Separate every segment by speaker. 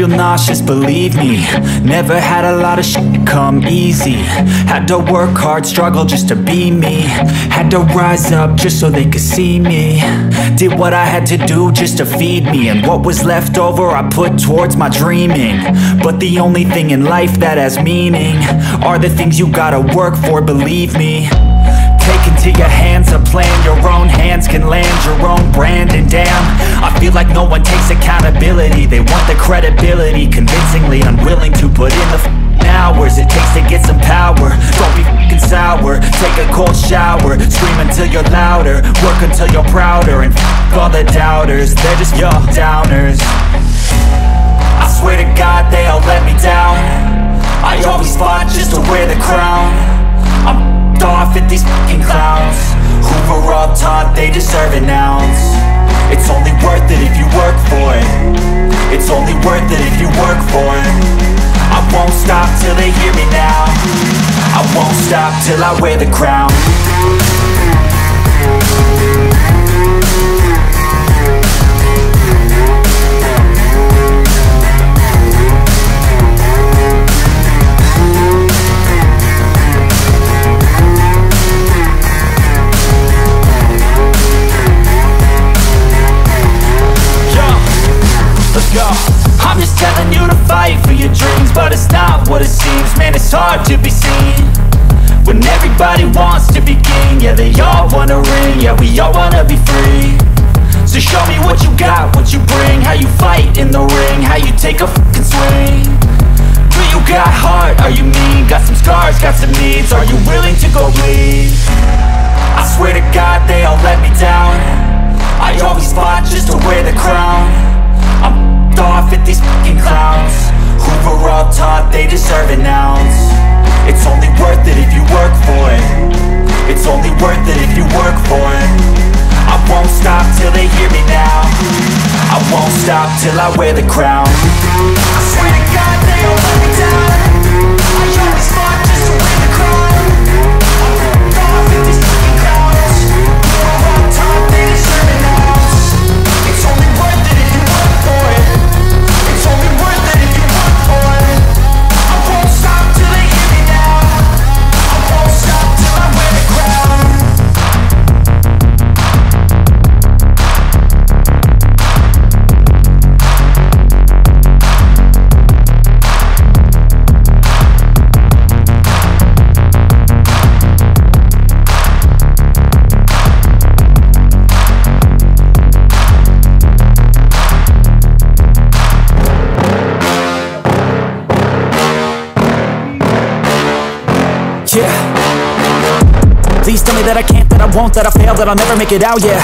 Speaker 1: feel nauseous, believe me. Never had a lot of shit come easy. Had to work hard, struggle just to be me. Had to rise up just so they could see me. Did what I had to do just to feed me, and what was left over I put towards my dreaming. But the only thing in life that has meaning are the things you gotta work for, believe me. Take into your hands a plan, your own hands can land your own brand. And damn, I feel like no one takes accountability. They want the credibility, convincingly unwilling to put in the hours it takes to get some power. Don't be f***ing sour, take a cold shower. Scream until you're louder, work until you're prouder. And f*** all the doubters, they're just your downers. I swear to God they all let me down. I always fought just to wear the crown. I'm off at these fucking clowns who were all taught they deserve an ounce. It's only worth it if you work for it. It's only worth it if you work for it. I won't stop till they hear me now. I won't stop till I wear the crown. I'm just telling you to fight for your dreams, but it's not what it seems. Man, it's hard to be seen when everybody wants to be king. Yeah, they all wanna ring, yeah, we all wanna be free. So show me what you got, what you bring, how you fight in the ring, how you take a fucking swing. Do you got heart, are you mean? Got some scars, got some needs, are you willing to go bleed? I swear to God they all let me down. I always fought just to wear the crown. I'm off at these fucking clowns who were all taught they deserve an ounce. It's only worth it if you work for it. It's only worth it if you work for it. I won't stop till they hear me now. I won't stop till I wear the crown. I swear to God they all let me down. I always fought just to wear the crown. I'm off at these fucking clowns who were all taught they deserve an ounce. It's only worth it if you work for it. It's only worth it if you work for it. I won't stop till they hear me now. I won't stop till I wear the crown. Yeah. Please tell me that I can't, that I won't, that I fail, that I'll never make it out, yeah.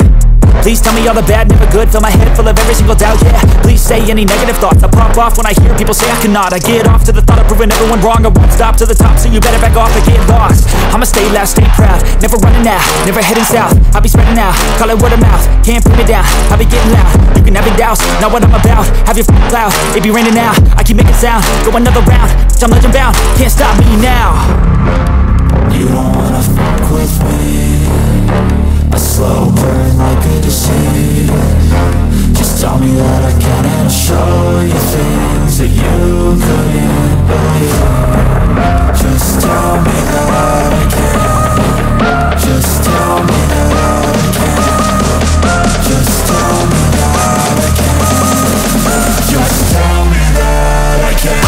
Speaker 1: Please tell me all the bad, never good, fill my head full of every single doubt, yeah. Please say any negative thoughts, I pop off when I hear people say I cannot. I get off to the thought of proving everyone wrong. I won't stop to the top, so you better back off and get lost. I'ma stay loud, stay proud, never running out, never heading south. I'll be spreading out, call it word of mouth, can't put me down, I'll be getting loud. You can have your doubts, not what I'm about, have your f***ing cloud, it be raining now. I keep making sound, go another round, I'm legend bound, can't stop me now.
Speaker 2: You don't wanna fuck with me. A slow burn like a disease. Just tell me that I can and I'll show you things that you couldn't believe. Just tell me that I can. Just tell me that I can. Just tell me that I can. Just tell me that I can.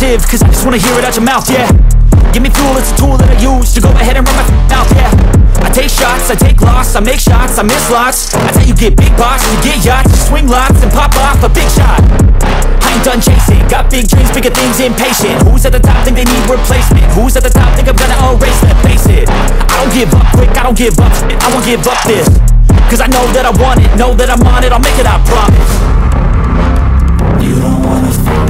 Speaker 1: Cause I just wanna hear it out your mouth, yeah. Give me fuel, it's a tool that I use to go ahead and run my mouth, yeah. I take shots, I take loss, I make shots, I miss lots. That's how you get big box, you get yachts, you swing lots and pop off a big shot. I ain't done chasing, got big dreams, bigger things, impatient. Who's at the top think they need replacement? Who's at the top think I'm gonna erase them? Face it, I don't give up quick, I don't give up shit, I won't give up this. Cause I know that I want it, know that I'm on it, I'll make it, I promise.
Speaker 2: You don't wanna fuck